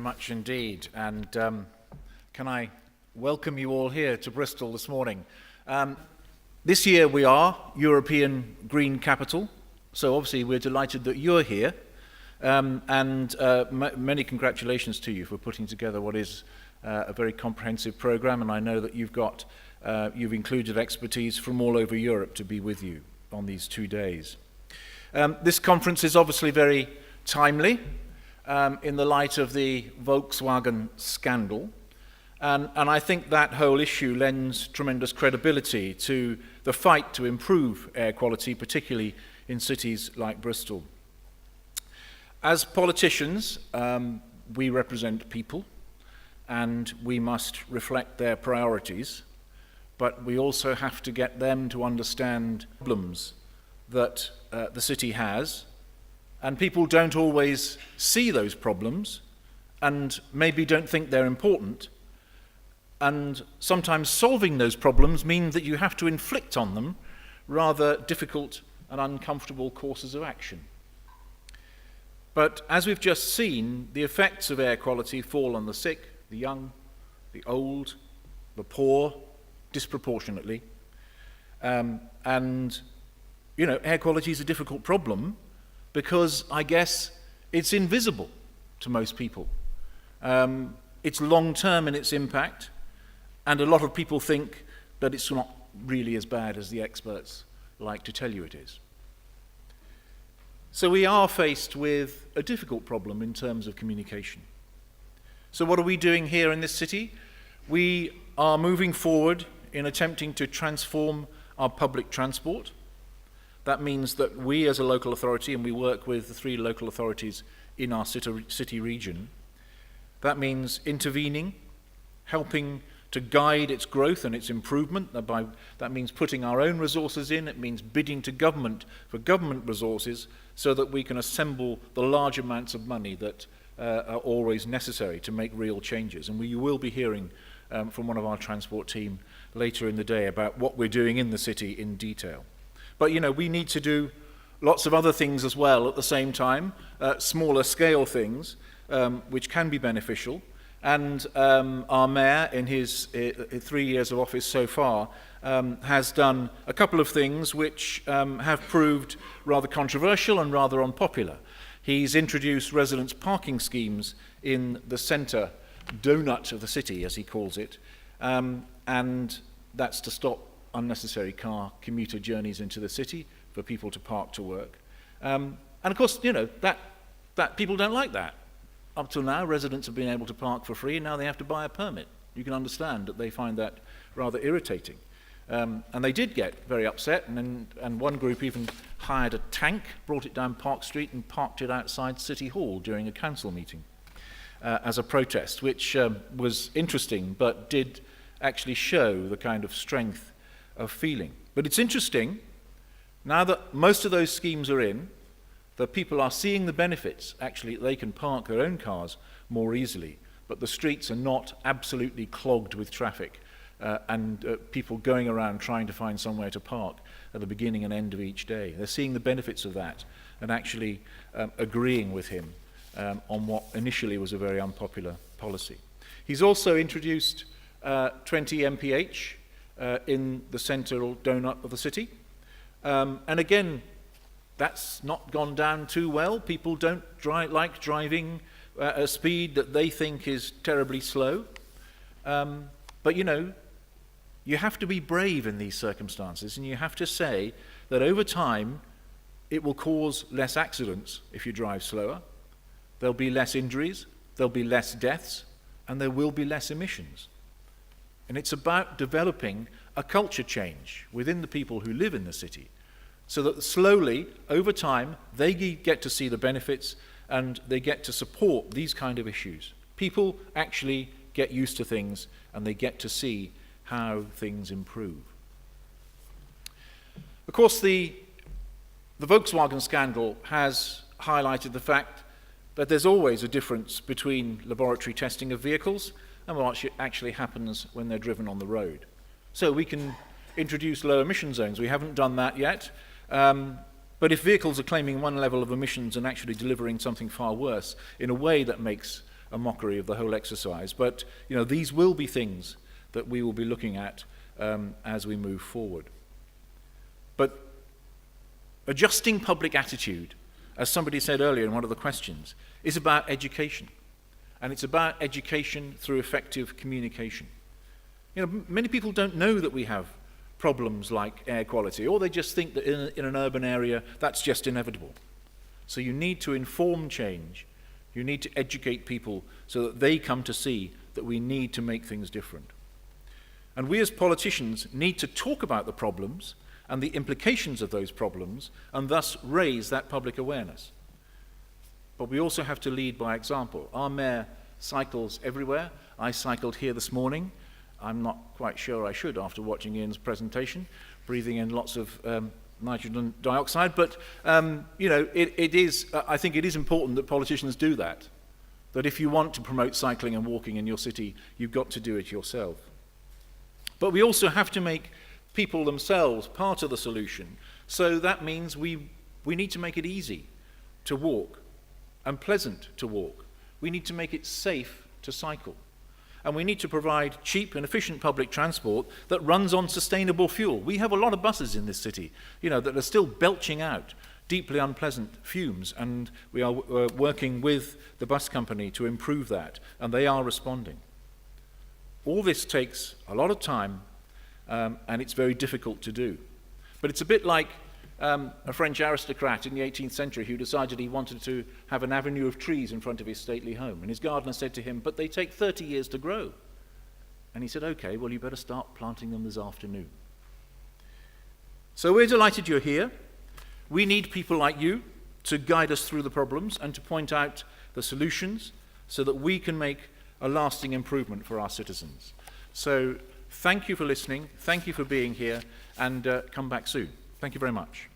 much indeed. And can I welcome you all here to Bristol this morning. This year we are European Green Capital, so obviously we're delighted that you're here. Many congratulations to you for putting together what is a very comprehensive program, and I know that you've included expertise from all over Europe to be with you on these 2 days. This conference is obviously very timely in the light of the Volkswagen Scandal, and I think that whole issue lends tremendous credibility to the fight to improve air quality, particularly in cities like Bristol. As politicians, we represent people, and we must reflect their priorities, but we also have to get them to understand problems that the city has, and people don't always see those problems and maybe don't think they're important, and sometimes solving those problems means that you have to inflict on them rather difficult and uncomfortable courses of action. But as we've just seen, the effects of air quality fall on the sick, the young, the old, the poor, disproportionately. Air quality is a difficult problem because I guess it's invisible to most people. It's long-term in its impact, and a lot of people think that it's not really as bad as the experts like to tell you it is. So we are faced with a difficult problem in terms of communication. So what are we doing here in this city? We are moving forward in attempting to transform our public transport. That means that we as a local authority, and we work with the 3 local authorities in our city region, that means intervening, helping to guide its growth and its improvement. That means putting our own resources in. It means bidding to government for government resources so that we can assemble the large amounts of money that are always necessary to make real changes. And you will be hearing from one of our transport team later in the day about what we're doing in the city in detail. But we need to do lots of other things as well at the same time, smaller scale things, which can be beneficial. And our mayor, in his 3 years of office so far, has done a couple of things which have proved rather controversial and rather unpopular. He's introduced residence parking schemes in the centre donut of the city, as he calls it, and that's to stop unnecessary commuter journeys into the city for people to park to work. And of course, that people don't like that. Up till now, residents have been able to park for free, and now they have to buy a permit. You can understand that they find that rather irritating. And they did get very upset, and one group even hired a tank, brought it down Park Street and parked it outside City Hall during a council meeting as a protest, which was interesting, but did actually show the kind of strength of feeling. But it's interesting, now that most of those schemes are in, that people are seeing the benefits. Actually, they can park their own cars more easily, but the streets are not absolutely clogged with traffic and people going around trying to find somewhere to park at the beginning and end of each day. They're seeing the benefits of that and actually agreeing with him on what initially was a very unpopular policy. He's also introduced 20 mph in the central donut of the city. And again, that's not gone down too well. People don't like driving at a speed that they think is terribly slow. But you have to be brave in these circumstances, and you have to say that over time it will cause less accidents if you drive slower. There'll be less injuries, there'll be less deaths, and there will be less emissions. And it's about developing a culture change within the people who live in the city, so that slowly, over time, they get to see the benefits and they get to support these kind of issues. People actually get used to things and they get to see how things improve. Of course, the Volkswagen scandal has highlighted the fact that there's always a difference between laboratory testing of vehicles and what actually happens when they're driven on the road. So we can introduce low emission zones. We haven't done that yet. But if vehicles are claiming one level of emissions and actually delivering something far worse in a way that makes a mockery of the whole exercise. But these will be things that we will be looking at as we move forward. But adjusting public attitude, as somebody said earlier in one of the questions, is about education. And it's about education through effective communication. Many people don't know that we have problems like air quality, or they just think that in an urban area that's just inevitable. So you need to inform change. You need to educate people so that they come to see that we need to make things different. And we as politicians need to talk about the problems and the implications of those problems and thus raise that public awareness. But we also have to lead by example. Our mayor cycles everywhere. I cycled here this morning. I'm not quite sure I should after watching Ian's presentation, breathing in lots of nitrogen dioxide, but I think it is important that politicians do that. That if you want to promote cycling and walking in your city, you've got to do it yourself. But we also have to make people themselves part of the solution. So that means we need to make it easy to walk and pleasant to walk. We need to make it safe to cycle. And we need to provide cheap and efficient public transport that runs on sustainable fuel. We have a lot of buses in this city, that are still belching out deeply unpleasant fumes, and we are working with the bus company to improve that, and they are responding. All this takes a lot of time, and it's very difficult to do. But it's a bit like a French aristocrat in the 18th century who decided he wanted to have an avenue of trees in front of his stately home. And his gardener said to him, "But they take 30 years to grow." And he said, "Okay, well, you better start planting them this afternoon." So we're delighted you're here. We need people like you to guide us through the problems and to point out the solutions so that we can make a lasting improvement for our citizens. So thank you for listening. Thank you for being here, and come back soon. Thank you very much.